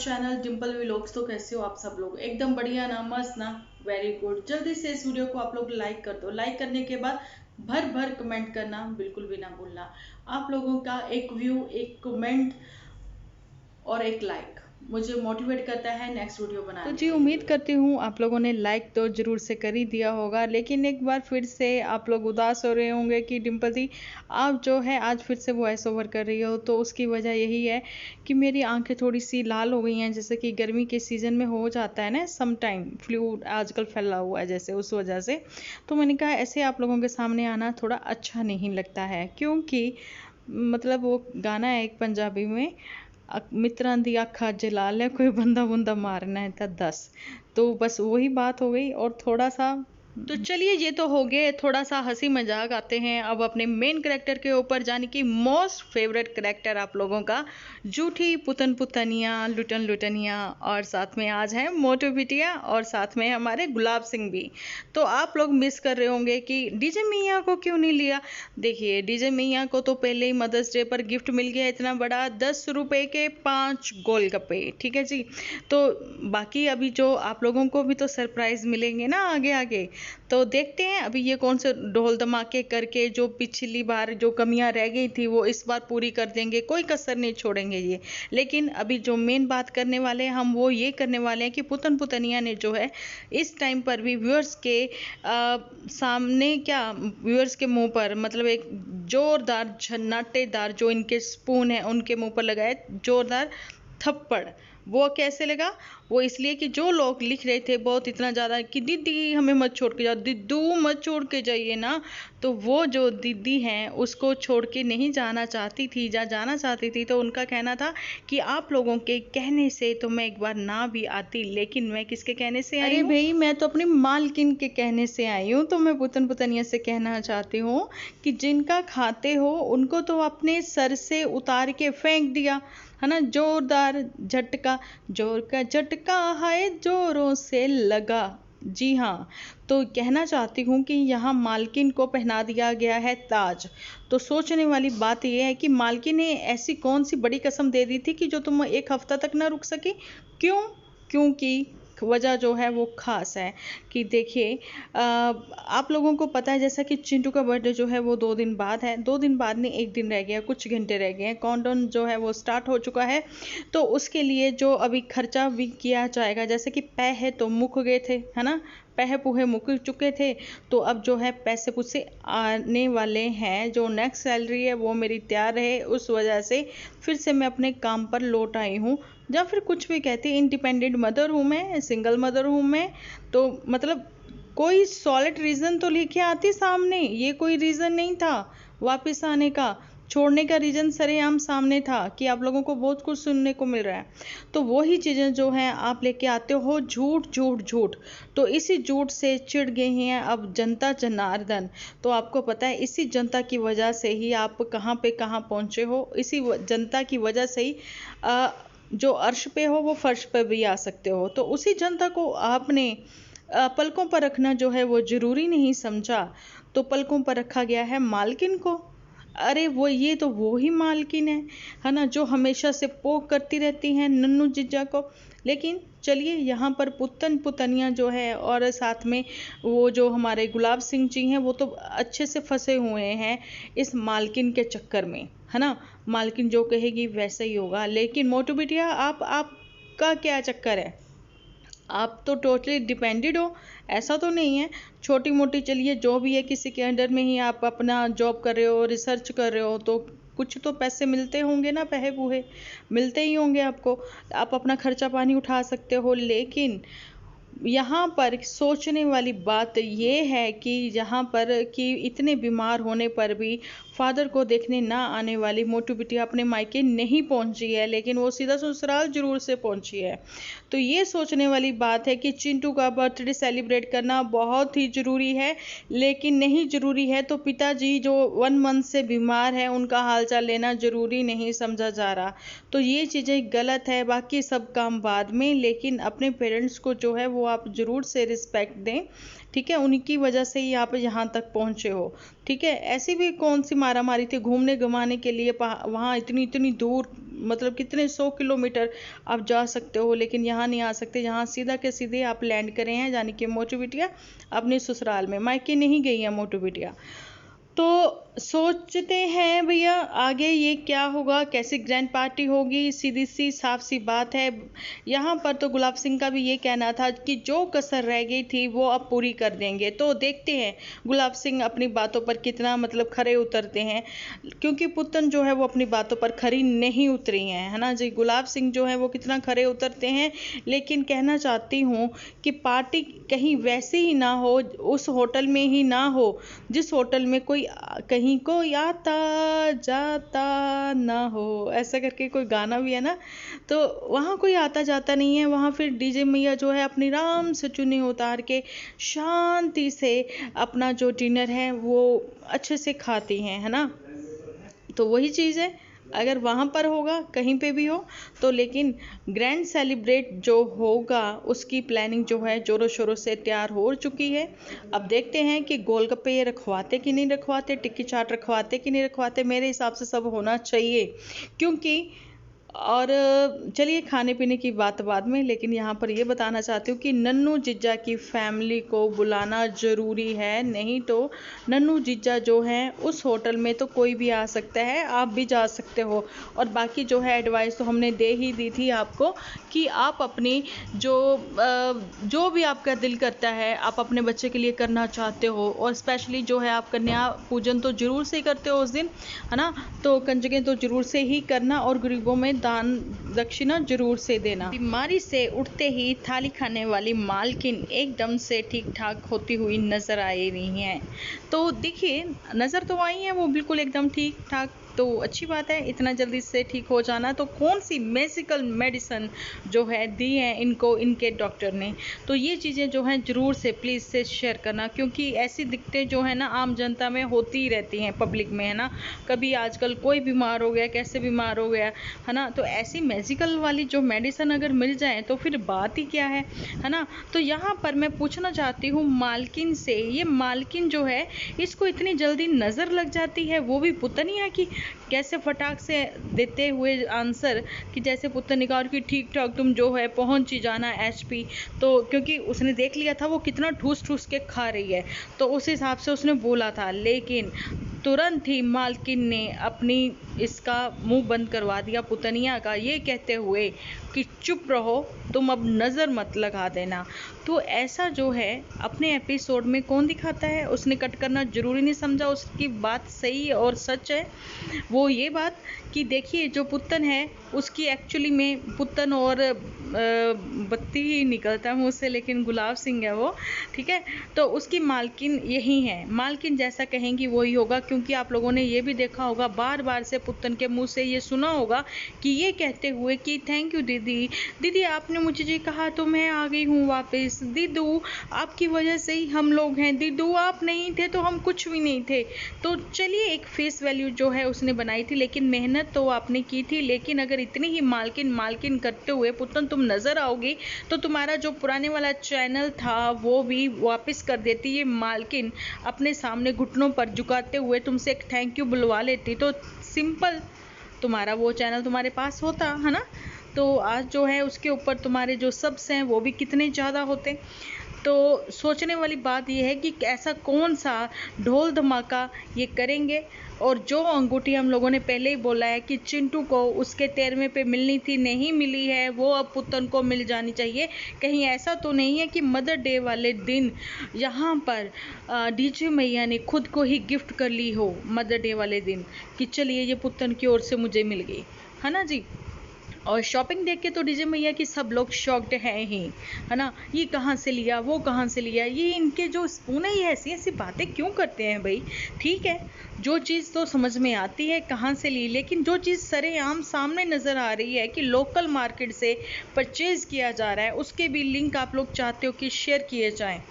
Channel Dimple vlogs. तो कैसे हो आप सब लोग? एकदम बढ़िया ना, मस्त ना, वेरी गुड। जल्दी से इस वीडियो को आप लोग लाइक कर दो। लाइक करने के बाद भर भर कमेंट करना बिल्कुल भी ना भूलना। आप लोगों का एक व्यू, एक कमेंट और एक लाइक मुझे मोटिवेट करता है नेक्स्ट वीडियो बनाने तो के जी लिए। उम्मीद करती हूँ आप लोगों ने लाइक तो ज़रूर से कर ही दिया होगा, लेकिन एक बार फिर से आप लोग उदास हो रहे होंगे कि डिम्पल दी आप जो है आज फिर से वॉइस ओवर कर रही हो। तो उसकी वजह यही है कि मेरी आंखें थोड़ी सी लाल हो गई हैं, जैसे कि गर्मी के सीज़न में हो जाता है ना, सम टाइम फ्लू आजकल फैला हुआ है जैसे, उस वजह से। तो मैंने कहा ऐसे आप लोगों के सामने आना थोड़ा अच्छा नहीं लगता है, क्योंकि मतलब वो गाना है एक पंजाबी में, मित्रां दी अख अज लाल है, कोई बंदा बुंदा मारना है था 10। तो बस वही बात हो गई। और थोड़ा सा तो चलिए ये तो हो गए थोड़ा सा हंसी मजाक। आते हैं अब अपने मेन करेक्टर के ऊपर, जाने की मोस्ट फेवरेट करेक्टर आप लोगों का, जूठी पुतन पुतनिया लुटन लुटनिया, और साथ में आज है मोटू बिटिया, और साथ में हमारे गुलाब सिंह भी। तो आप लोग मिस कर रहे होंगे कि डीजे मियाँ को क्यों नहीं लिया। देखिए डीजे मियाँ को तो पहले ही मदर्स डे पर गिफ्ट मिल गया इतना बड़ा, 10 रुपए के 5 गोलगप्पे, ठीक है जी। तो बाकी अभी जो आप लोगों को भी तो सरप्राइज मिलेंगे ना आगे आगे। तो देखते हैं अभी ये कौन से ढोल धमाके करके जो पिछली बार जो कमियां रह गई थी वो इस बार पूरी कर देंगे, कोई कसर नहीं छोड़ेंगे ये। लेकिन अभी जो मेन बात करने वाले हैं हम, वो ये करने वाले हैं कि पुतन पुतनिया ने जो है इस टाइम पर भी व्यूअर्स के सामने, क्या व्यूअर्स के मुंह पर, मतलब एक जोरदार झन्नाटेदार जो इनके स्पून है उनके मुंह पर लगाए जोरदार थप्पड़। वो कैसे लगा? वो इसलिए कि जो लोग लिख रहे थे बहुत इतना ज़्यादा कि दीदी हमें मत छोड़ के जाओ, दिद्दू मत छोड़ के जाइए ना, तो वो जो दीदी हैं उसको छोड़ के नहीं जाना चाहती थी। जाना चाहती थी तो उनका कहना था कि आप लोगों के कहने से तो मैं एक बार ना भी आती, लेकिन मैं किसके कहने से आई हूँ? अरे भाई मैं तो अपनी मालकिन के कहने से आई हूँ। तो मैं पुतन पुतनिया से कहना चाहती हूँ कि जिनका खाते हो उनको तो अपने सर से उतार के फेंक दिया, है ना, जोरदार झटका, जोर का झटका है जोरों से लगा। जी हाँ। तो कहना चाहती हूँ कि यहाँ मालकिन को पहना दिया गया है ताज। तो सोचने वाली बात यह है कि मालकिन ने ऐसी कौन सी बड़ी कसम दे दी थी कि जो तुम एक हफ्ता तक ना रुक सकी। क्यों? क्योंकि वजह जो है वो खास है कि देखिए आप लोगों को पता है जैसा कि चिंटू का बर्थडे जो है वो 2 दिन बाद है। 2 दिन बाद नहीं, 1 दिन रह गया, कुछ घंटे रह गए हैं, काउंटडाउन जो है वो स्टार्ट हो चुका है। तो उसके लिए जो अभी खर्चा भी किया जाएगा, जैसे कि पैसे तो मुक गए थे, है ना, पैसे पूहे मुक चुके थे। तो अब जो है पैसे पूसे आने वाले हैं, जो नेक्स्ट सैलरी है वो मेरी तैयार है, उस वजह से फिर से मैं अपने काम पर लौट आई हूँ। या फिर कुछ भी कहती, इंडिपेंडेंट मदर हूँ मैं, सिंगल मदर हूँ मैं। तो मतलब कोई सॉलिड रीज़न तो लेके आती सामने, ये कोई रीज़न नहीं था वापस आने का। छोड़ने का रीज़न सरेआम सामने था कि आप लोगों को बहुत कुछ सुनने को मिल रहा है। तो वही चीज़ें जो हैं आप लेके आते हो, झूठ झूठ झूठ। तो इसी झूठ से चिढ़ गए हैं अब जनता जनार्दन। तो आपको पता है इसी जनता की वजह से ही आप कहाँ पे कहाँ पहुँचे हो, इसी जनता की वजह से ही जो अर्श पे हो वो फर्श पे भी आ सकते हो। तो उसी जनता को आपने पलकों पर रखना जो है वो ज़रूरी नहीं समझा। तो पलकों पर रखा गया है मालकिन को। अरे वो ये तो वो ही मालकिन है ना, जो हमेशा से पोक करती रहती हैं नन्नू जिज्जा को। लेकिन चलिए यहाँ पर पुतन पुतनिया जो है और साथ में वो जो हमारे गुलाब सिंह जी हैं वो तो अच्छे से फंसे हुए हैं इस मालकिन के चक्कर में, है ना। मालकिन जो कहेगी वैसा ही होगा। लेकिन मोटू बिटिया आपका क्या चक्कर है? आप तो टोटली डिपेंडेड हो, ऐसा तो नहीं है। छोटी मोटी चलिए जो भी है, किसी के अंडर में ही आप अपना जॉब कर रहे हो, रिसर्च कर रहे हो, तो कुछ तो पैसे मिलते होंगे ना, पैसे पूहे मिलते ही होंगे आपको। आप अपना खर्चा पानी उठा सकते हो। लेकिन यहाँ पर सोचने वाली बात ये है कि यहाँ पर कि इतने बीमार होने पर भी फादर को देखने ना आने वाली मोटू बिटिया अपने मायके नहीं पहुँची है, लेकिन वो सीधा ससुराल जरूर से पहुँची है। तो ये सोचने वाली बात है कि चिंटू का बर्थडे सेलिब्रेट करना बहुत ही ज़रूरी है, लेकिन नहीं ज़रूरी है तो पिताजी जो 1 मंथ से बीमार है उनका हालचाल लेना ज़रूरी नहीं समझा जा रहा। तो ये चीज़ें गलत है। बाकी सब काम बाद में, लेकिन अपने पेरेंट्स को जो है वो आप ज़रूर से रिस्पेक्ट दें, ठीक है। उनकी वजह से ही आप यहाँ तक पहुँचे हो, ठीक है। ऐसी भी कौन सी मारा मारी थी घूमने घुमाने के लिए, वहाँ इतनी इतनी दूर मतलब कितने 100 किलोमीटर आप जा सकते हो, लेकिन यहाँ नहीं आ सकते। यहाँ सीधा के सीधे आप लैंड करे हैं, यानी कि मोटू बिटिया अपने ससुराल में, मायके नहीं गई है मोटू बिटिया। तो सोचते हैं भैया आगे ये क्या होगा, कैसी ग्रैंड पार्टी होगी। सीधी सी साफ सी बात है, यहाँ पर तो गुलाब सिंह का भी ये कहना था कि जो कसर रह गई थी वो अब पूरी कर देंगे। तो देखते हैं गुलाब सिंह अपनी बातों पर कितना मतलब खरे उतरते हैं, क्योंकि पुतन जो है वो अपनी बातों पर खरी नहीं उतरी हैं, है ना जी। गुलाब सिंह जो है वो कितना खरे उतरते हैं, लेकिन कहना चाहती हूँ कि पार्टी कहीं वैसे ही ना हो, उस होटल में ही ना हो जिस होटल में कोई कहीं को आता जाता ना हो, ऐसा करके कोई गाना भी है ना। तो वहाँ कोई आता जाता नहीं है, वहाँ फिर डीजे मैया जो है अपनी राम से चुन्नी उतार के शांति से अपना जो डिनर है वो अच्छे से खाती हैं, है ना। तो वही चीज़ है, अगर वहाँ पर होगा कहीं पे भी हो तो, लेकिन ग्रैंड सेलिब्रेट जो होगा उसकी प्लानिंग जो है जोरों शोरों से तैयार हो चुकी है। अब देखते हैं कि गोलगप्पे ये रखवाते कि नहीं रखवाते, टिक्की चाट रखवाते कि नहीं रखवाते। मेरे हिसाब से सब होना चाहिए, क्योंकि और चलिए खाने पीने की बात बाद में, लेकिन यहाँ पर ये बताना चाहती हूँ कि नन्नू जिज्जा की फैमिली को बुलाना ज़रूरी है, नहीं तो नन्नू जिज्जा जो हैं उस होटल में तो कोई भी आ सकता है, आप भी जा सकते हो। और बाकी जो है एडवाइस तो हमने दे ही दी थी आपको कि आप अपनी जो भी आपका दिल करता है आप अपने बच्चे के लिए करना चाहते हो, और स्पेशली जो है आप कन्या पूजन तो जरूर से करते हो उस दिन, है ना। तो कंजकें तो जरूर से ही करना और गरीबों में दान दक्षिणा जरूर से देना। बीमारी से उठते ही थाली खाने वाली मालकिन एकदम से ठीक ठाक होती हुई नजर आ रही हैं। तो देखिए नजर तो आई है वो बिल्कुल एकदम ठीक ठाक, तो अच्छी बात है इतना जल्दी से ठीक हो जाना। तो कौन सी मैजिकल मेडिसिन जो है दी है इनको इनके डॉक्टर ने, तो ये चीज़ें जो हैं ज़रूर से प्लीज़ से शेयर करना, क्योंकि ऐसी दिक्कतें जो है ना आम जनता में होती ही रहती हैं, पब्लिक में, है ना। कभी आजकल कोई बीमार हो गया, कैसे बीमार हो गया, है ना। तो ऐसी मैजिकल वाली जो मेडिसिन अगर मिल जाए तो फिर बात ही क्या है ना। तो यहाँ पर मैं पूछना चाहती हूँ मालकिन से, ये मालकिन जो है इसको इतनी जल्दी नज़र लग जाती है, वो भी पुतनिया की, कैसे फटाक से देते हुए आंसर कि जैसे पुत्र ने कहा कि ठीक ठाक तुम जो है पहुंच ही जाना एचपी। तो क्योंकि उसने देख लिया था वो कितना ठूस ठूस के खा रही है, तो उस हिसाब से उसने बोला था, लेकिन तुरंत ही मालकिन ने अपनी इसका मुंह बंद करवा दिया पुतनिया का, ये कहते हुए कि चुप रहो तुम अब नज़र मत लगा देना। तो ऐसा जो है अपने एपिसोड में कौन दिखाता है, उसने कट करना जरूरी नहीं समझा, उसकी बात सही और सच है। वो ये बात कि देखिए जो पुतन है उसकी एक्चुअली में पुतन और बत्ती ही निकलता है मुँह से, लेकिन गुलाब सिंह है वो, ठीक है। तो उसकी मालकिन यही है, मालकिन जैसा कहेंगी वही होगा, क्योंकि आप लोगों ने ये भी देखा होगा बार बार से पुतन के मुंह से ये सुना होगा कि ये कहते हुए कि थैंक यू दीदी, दीदी आपने मुझे ये कहा तो मैं आ गई हूँ वापस, दीदू आपकी वजह से ही हम लोग हैं, दीदू आप नहीं थे तो हम कुछ भी नहीं थे। तो चलिए एक फेस वैल्यू जो है उसने बनाई थी, लेकिन मेहनत तो आपने की थी, लेकिन अगर इतनी ही मालकिन मालकिन करते हुए पुतन तुम नजर आओगी तो तुम्हारा जो पुराने वाला चैनल था वो भी वापस कर देती ये मालकिन, अपने सामने घुटनों पर झुकाते हुए तुमसे एक थैंक यू बुलवा लेती, तो सिंपल तुम्हारा वो चैनल तुम्हारे पास होता, है ना। तो आज जो है उसके ऊपर तुम्हारे जो सब्स हैं वो भी कितने ज़्यादा होते। तो सोचने वाली बात यह है कि ऐसा कौन सा ढोल धमाका ये करेंगे, और जो अंगूठी हम लोगों ने पहले ही बोला है कि चिंटू को उसके 13वें पे मिलनी थी, नहीं मिली है, वो अब पुतन को मिल जानी चाहिए। कहीं ऐसा तो नहीं है कि मदर डे वाले दिन यहाँ पर डीजे मैया ने खुद को ही गिफ्ट कर ली हो मदर डे वाले दिन कि चलिए ये पुतन की ओर से मुझे मिल गई, है ना जी। और शॉपिंग देख के तो डीजे मैया की सब लोग शॉक्ड हैं ही, है ना। ये कहाँ से लिया, वो कहाँ से लिया, ये इनके जो स्पून है ये ऐसी ऐसी बातें क्यों करते हैं भाई। ठीक है जो चीज़ तो समझ में आती है कहाँ से ली, लेकिन जो चीज़ सरेआम सामने नज़र आ रही है कि लोकल मार्केट से परचेज़ किया जा रहा है, उसके भी लिंक आप लोग चाहते हो कि शेयर किए जाएँ।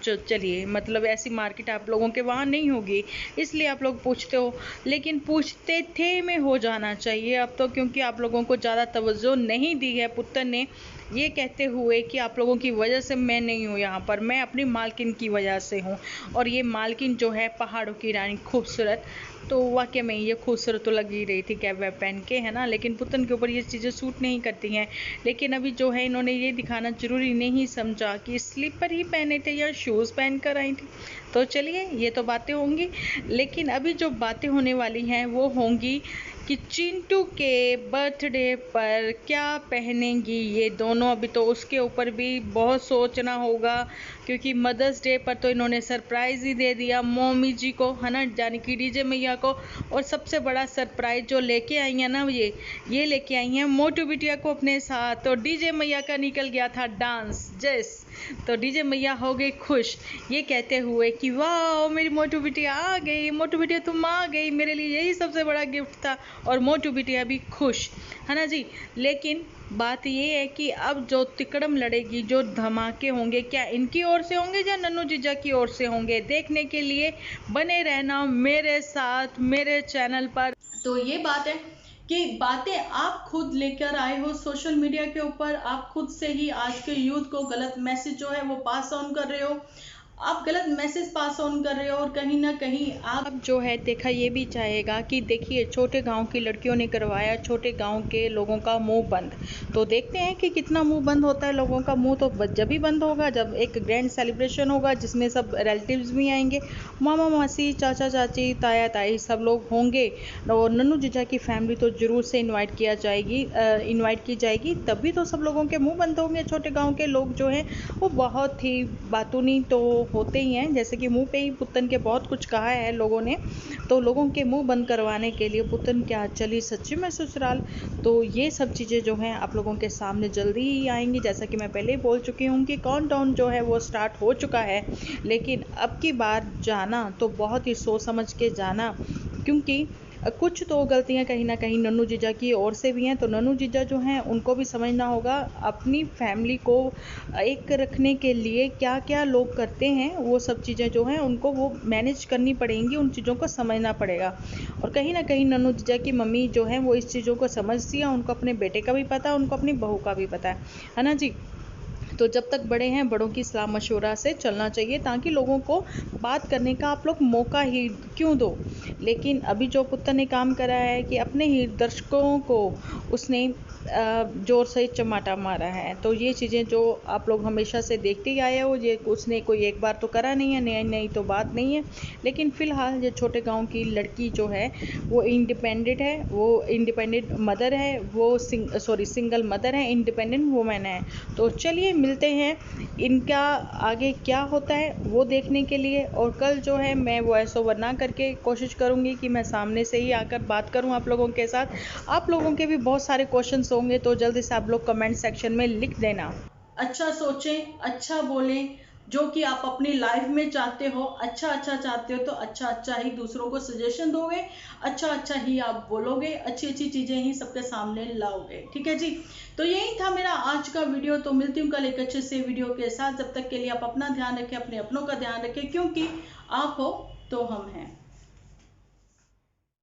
चलिए मतलब ऐसी मार्केट आप लोगों के वहाँ नहीं होगी, इसलिए आप लोग पूछते हो, लेकिन पूछते थे में हो जाना चाहिए अब तो, क्योंकि आप लोगों को ज़्यादा तवज्जो नहीं दी है पुतन ने ये कहते हुए कि आप लोगों की वजह से मैं नहीं हूँ यहाँ पर, मैं अपनी मालकिन की वजह से हूँ। और ये मालकिन जो है पहाड़ों की रानी खूबसूरत, तो वाकई में ये खूबसूरत तो लग ही रही थी कैप वैप पहन के, है ना। लेकिन पुतन के ऊपर ये चीज़ें सूट नहीं करती हैं। लेकिन अभी जो है इन्होंने ये दिखाना जरूरी नहीं समझा कि स्लीपर ही पहने थे या शूज़ पहन कर आई थी। तो चलिए, ये तो बातें होंगी। लेकिन अभी जो बातें होने वाली हैं वो होंगी कि चिंटू के बर्थडे पर क्या पहनेंगी ये दोनों। अभी तो उसके ऊपर भी बहुत सोचना होगा, क्योंकि मदर्स डे पर तो इन्होंने सरप्राइज़ ही दे दिया मम्मी जी को, है ना, यानी कि डीजे मैया को। और सबसे बड़ा सरप्राइज जो लेके आई हैं ना, ये लेके आई हैं मोटू बिटिया को अपने साथ। तो डीजे मैया का निकल गया था डांस जस, तो डीजे मैया हो गई खुश, ये कहते हुए कि वाह मेरी मोटू बिटिया आ गई, मोटू बिटिया तुम आ गई, मेरे लिए यही सबसे बड़ा गिफ्ट था। और मोटू बिटिया भी खुश, है ना जी। लेकिन बात ये है कि अब जो तिकड़म लड़ेगी, जो धमाके होंगे, क्या इनकी ओर से होंगे या नन्नू जीजा की ओर से होंगे, देखने के लिए बने रहना मेरे साथ मेरे चैनल पर। तो ये बात है कि बातें आप खुद लेकर आए हो सोशल मीडिया के ऊपर, आप खुद से ही आज के यूथ को गलत मैसेज जो है वो पास ऑन कर रहे हो, आप गलत मैसेज पास ऑन कर रहे हो। और कहीं ना कहीं आप अब जो है देखा ये भी चाहेगा कि देखिए छोटे गांव की लड़कियों ने करवाया छोटे गांव के लोगों का मुंह बंद, तो देखते हैं कि कितना मुंह बंद होता है लोगों का। मुंह तो जब ही बंद होगा जब एक ग्रैंड सेलिब्रेशन होगा जिसमें सब रिलेटिव्स भी आएंगे, मामा मासी चाचा चाची ताया ताई सब लोग होंगे। और नन्नू जीजा की फैमिली तो जरूर से इन्वाइट की जाएगी, तभी तो सब लोगों के मुंह बंद होंगे। छोटे गाँव के लोग जो हैं वो बहुत ही बातूनी तो होते ही हैं, जैसे कि मुंह पे ही पुतन के बहुत कुछ कहा है लोगों ने, तो लोगों के मुंह बंद करवाने के लिए पुतन क्या चली सच्ची में ससुराल। तो ये सब चीज़ें जो हैं आप लोगों के सामने जल्दी ही आएंगी। जैसा कि मैं पहले ही बोल चुकी हूँ कि काउंटडाउन जो है वो स्टार्ट हो चुका है, लेकिन अब की बार जाना तो बहुत ही सोच समझ के जाना, क्योंकि कुछ तो गलतियां कहीं ना कहीं नन्नू जीजा की ओर से भी हैं। तो नन्नू जीजा जो हैं उनको भी समझना होगा अपनी फैमिली को एक रखने के लिए क्या क्या लोग करते हैं, वो सब चीज़ें जो हैं उनको वो मैनेज करनी पड़ेंगी, उन चीज़ों को समझना पड़ेगा। और कहीं ना कहीं नन्नू जीजा की मम्मी जो है वो इस चीज़ों को समझती है, उनको अपने बेटे का भी पता है, उनको अपनी बहू का भी पता है ना जी। तो जब तक बड़े हैं बड़ों की सलाह मशवरा से चलना चाहिए, ताकि लोगों को बात करने का आप लोग मौका ही क्यों दो। लेकिन अभी जो पुत्र ने काम करा है कि अपने ही दर्शकों को उसने ज़ोर से चमाटा मारा है। तो ये चीज़ें जो आप लोग हमेशा से देखते ही आए हो, ये उसने कोई एक बार तो करा नहीं है, नई नई तो बात नहीं है। लेकिन फ़िलहाल ये छोटे गांव की लड़की जो है वो इंडिपेंडेंट है, वो इंडिपेंडेंट मदर है, वो सिंगल मदर है, इंडिपेंडेंट वुमेन है। तो चलिए मिलते हैं, इनका आगे क्या होता है वो देखने के लिए। और कल जो है मैं वॉइस ओवर ना करके कोशिश करूँगी कि मैं सामने से ही आकर बात करूँ आप लोगों के साथ। आप लोगों के भी बहुत सारे क्वेश्चंस होंगे, तो जल्दी से आप लोग कमेंट सेक्शन में लिख देना। अच्छा सोचें, अच्छा बोलें, जो कि आप अपनी लाइफ में चाहते हो, अच्छा अच्छा चाहते हो तो अच्छा अच्छा ही दूसरों को सजेशन दोगे, अच्छा अच्छा ही आप बोलोगे, अच्छी अच्छी चीजें ही सबके सामने लाओगे। ठीक है जी। तो यही था मेरा आज का वीडियो। तो मिलती हूँ कल एक अच्छे से वीडियो के साथ। जब तक के लिए आप अपना ध्यान रखें, अपने अपनों का ध्यान रखें, क्योंकि आप हो तो हम हैं।